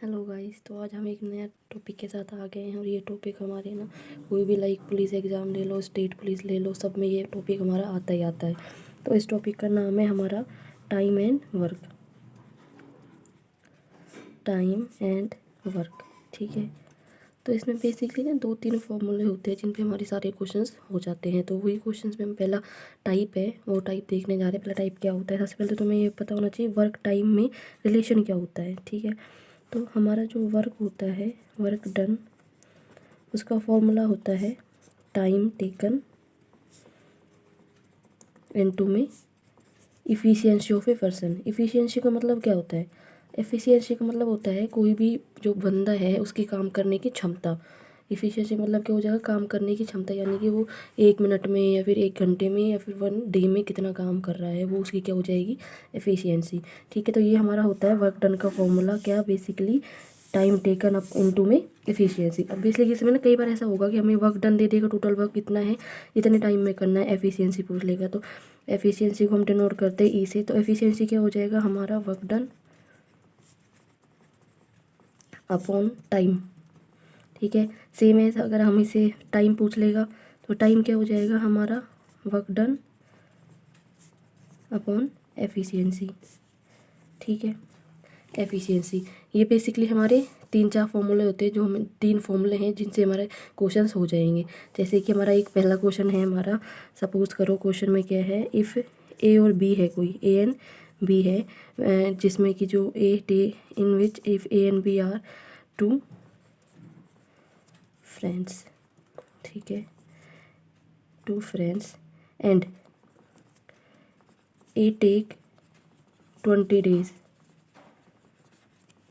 Hello guys, तो आज हम एक नया टॉपिक के साथ आ गए हैं और ये टॉपिक हमारे ना कोई भी लाइक पुलिस एग्ज़ाम ले लो, स्टेट पुलिस ले लो, सब में ये टॉपिक हमारा आता ही आता है। तो इस टॉपिक का नाम है हमारा time and work. Time and work, ठीक है। तो इसमें बेसिकली ना 2-3 फॉर्मूले होते हैं जिन पे हमारे सारे क्वेश्चंस हो जाते हैं। तो वही क्वेश्चंस में हम पहला टाइप है वो टाइप देखने जा रहे हैं। पहला टाइप क्या होता है, सबसे पहले तो तुम्हें ये पता होना चाहिए वर्क टाइम में रिलेशन क्या होता है, ठीक है। तो हमारा जो वर्क होता है, वर्क डन, उसका फॉर्मूला होता है टाइम टेकन इनटू में efficiency of a person. Efficiency का मतलब क्या होता है? एफिशिएंसी का मतलब होता है कोई भी जो बंदा है उसकी काम करने की क्षमता। इफ़िशियंसी मतलब क्या हो जाएगा, काम करने की क्षमता, यानी कि वो 1 मिनट में या फिर 1 घंटे में या फिर 1 डे में कितना काम कर रहा है, वो उसकी क्या हो जाएगी, एफिशिएंसी, ठीक है। तो ये हमारा होता है वर्क डन का फॉर्मूला, क्या basically time taken up into में एफिशिएंसी। अब बेसिकली इसमें ना कई बार ऐसा होगा कि हमें वर्क डन दे देगा, टोटल वर्क कितना है, इतने टाइम में करना है, एफिशिएंसी पूछ लेगा। तो एफिशिएंसी को हम डिनोट करते हैं ई से। तो एफिशिएंसी क्या हो जाएगा हमारा, वर्क डन अपॉन टाइम, ठीक है। सेम है, अगर हम इसे टाइम पूछ लेगा तो टाइम क्या हो जाएगा हमारा, वर्क डन अपॉन एफिशिएंसी, ठीक है। एफिशिएंसी, ये बेसिकली हमारे 3-4 फॉर्मूले होते हैं, जो हमें 3 फॉर्मूले हैं जिनसे हमारे क्वेश्चंस हो जाएंगे। जैसे कि हमारा एक पहला क्वेश्चन है हमारा, सपोज करो क्वेश्चन में क्या है, इफ़ ए और बी है, कोई ए एंड बी है, जिसमें कि जो a day in which if A and B are 2 friends, ठीक है, 2 friends and A take 20 days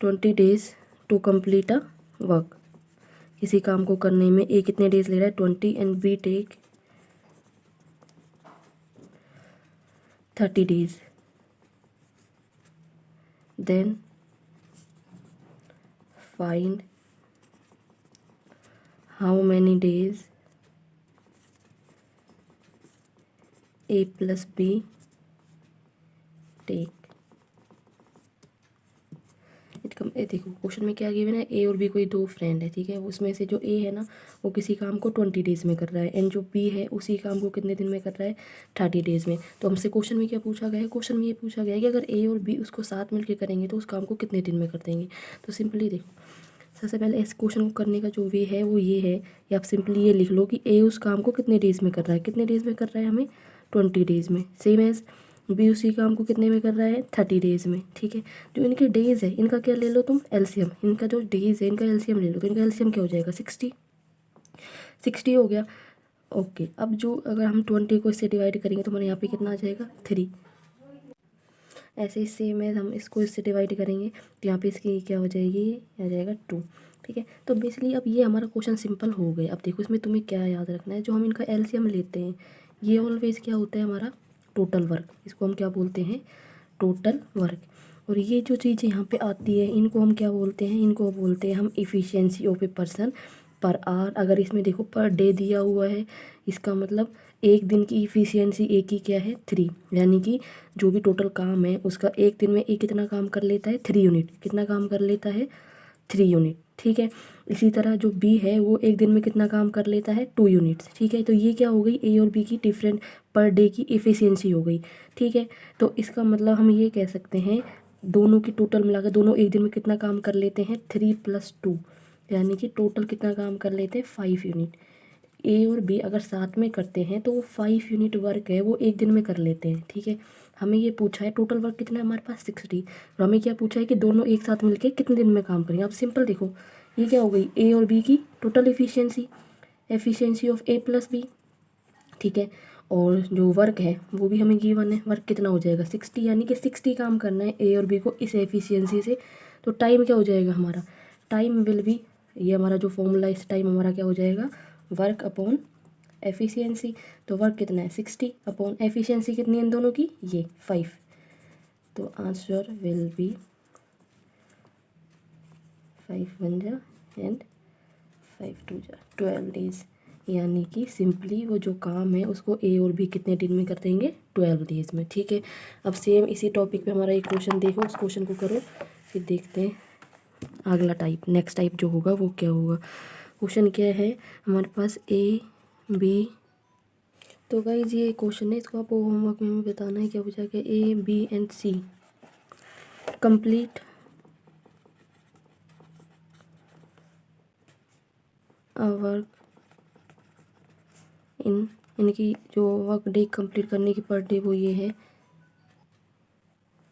20 days to complete a work. किसी काम को करने में ए कितने डेज ले रहा है, 20, and B take 30 days। Then find how many days A plus B take. देखो क्वेश्चन में क्या गिवन है, ए और बी कोई 2 फ्रेंड है, ठीक है। उसमें से जो ए है ना वो किसी काम को 20 डेज में कर रहा है, एंड जो बी है उसी काम को कितने दिन में कर रहा है, 30 डेज में। तो हमसे क्वेश्चन में क्या पूछा गया है, क्वेश्चन में ये पूछा गया है कि अगर ए और बी उसको साथ मिलकर करेंगे तो उस काम को कितने दिन में कर देंगे। तो सिंपली देखो, सबसे पहले इस क्वेश्चन को करने का जो वे है वो ये है कि आप सिंपली ये लिख लो कि ए उस काम को कितने डेज में कर रहा है, कितने डेज में कर रहा है, हमें 20 डेज में। सेम एज बी उसी काम को कितने में कर रहा है, 30 डेज में, ठीक है। जो इनके डेज है इनका क्या ले लो तुम, एलसीएम। इनका जो डेज है इनका एलसीएम ले लो, तो इनका एलसीएम क्या हो जाएगा, 60 हो गया। ओके, अब जो अगर हम 20 को इससे डिवाइड करेंगे तो हमारे यहाँ पे कितना आ जाएगा, 3। ऐसे ही सेम है, हम इसको इससे डिवाइड करेंगे तो यहाँ पे इसकी क्या हो जाएगी, आ जाएगा 2, ठीक है। तो बेसिकली अब ये हमारा क्वेश्चन सिंपल हो गया। अब देखो इसमें तुम्हें क्या याद रखना है, जो हम इनका एलसीएम लेते हैं ये ऑलवेज क्या होता है हमारा, टोटल वर्क। इसको हम क्या बोलते हैं, टोटल वर्क। और ये जो चीज़ें यहाँ पे आती है इनको हम क्या बोलते हैं, इनको बोलते हैं हम efficiency of a person per hour. अगर इसमें देखो पर डे दिया हुआ है, इसका मतलब एक दिन की इफ़िशियंसी एक की क्या है, 3, यानी कि जो भी टोटल काम है उसका एक दिन में एक कितना काम कर लेता है, 3 यूनिट। कितना काम कर लेता है, 3 यूनिट, ठीक है। इसी तरह जो बी है वो एक दिन में कितना काम कर लेता है, 2 यूनिट्स, ठीक है। तो ये क्या हो गई, ए और बी की डिफरेंट पर डे की इफ़िशियंसी हो गई, ठीक है। तो इसका मतलब हम ये कह सकते हैं दोनों की टोटल मिलाकर दोनों एक दिन में कितना काम कर लेते हैं, 3 + 2, यानी कि टोटल कितना काम कर लेते हैं, 5 यूनिट। ए और बी अगर साथ में करते हैं तो वो 5 यूनिट वर्क है वो एक दिन में कर लेते हैं, ठीक है। हमें ये पूछा है टोटल वर्क कितना है हमारे पास, 60। और हमें क्या पूछा है कि दोनों एक साथ मिलके कितने दिन में काम करेंगे। अब सिंपल देखो ये क्या हो गई, ए और बी की total efficiency, efficiency of A plus B, ठीक है। और जो वर्क है वो भी हमें गिवन है, वर्क कितना हो जाएगा, 60, यानी कि 60 काम करना है ए और बी को इस एफिशिएंसी से। तो टाइम क्या हो जाएगा हमारा, टाइम विल बी, ये हमारा जो फॉर्मूला इस टाइम हमारा क्या हो जाएगा, वर्क अपॉन एफिशिएंसी। तो वर्क कितना है, 60 अपॉन एफिशिएंसी कितनी है इन दोनों की, ये 5। तो आंसर विल बी 5 1 जा एंड 5 2 जा 12 डेज। यानी कि सिंपली वो जो काम है उसको ए और बी कितने दिन में कर देंगे, 12 डेज में, ठीक है। अब सेम इसी टॉपिक पे हमारा एक क्वेश्चन देखो, उस क्वेश्चन को करो फिर देखते हैं। अगला टाइप, नेक्स्ट टाइप जो होगा वो क्या होगा। क्वेश्चन क्या है हमारे पास, ए बी। तो गाइज ये क्वेश्चन है, इसको आपको होमवर्क में बताना है क्या पूछा गया, A B and C complete a work इनकी जो वर्क डे कंप्लीट करने की पर डे वो ये है।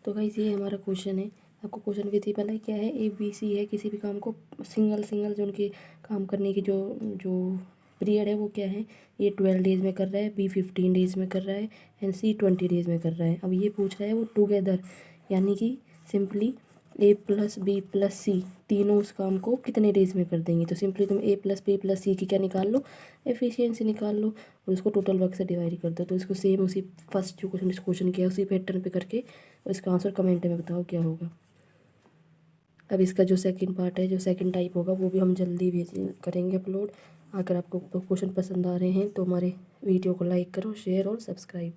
तो गाइस ये हमारा क्वेश्चन है, आपको क्वेश्चन विद पहले क्या है, ए बी सी है, किसी भी काम को सिंगल जो उनके काम करने की जो जो पीरियड है वो क्या है, ए 12 डेज़ में कर रहा है, बी 15 डेज़ में कर रहा है एंड सी 20 डेज़ में कर रहा है। अब ये पूछ रहा है वो टुगेदर, यानी कि सिंपली ए प्लस बी प्लस सी तीनों उस काम को कितने डेज़ में कर देंगे। तो सिंपली तुम ए प्लस बी प्लस सी की क्या निकाल लो, एफिशिएंसी निकाल लो और उसको टोटल वर्क से डिवाइड कर दो। तो इसको सेम उसी फर्स्ट जो क्वेश्चन किया उसी पैटर्न पे करके इसका आंसर कमेंट में बताओ क्या होगा। अब इसका जो सेकंड पार्ट है, जो सेकंड टाइप होगा वो भी हम जल्दी भेज करेंगे अपलोड। अगर आपको क्वेश्चन पसंद आ रहे हैं तो हमारे वीडियो को लाइक करो, शेयर और सब्सक्राइब।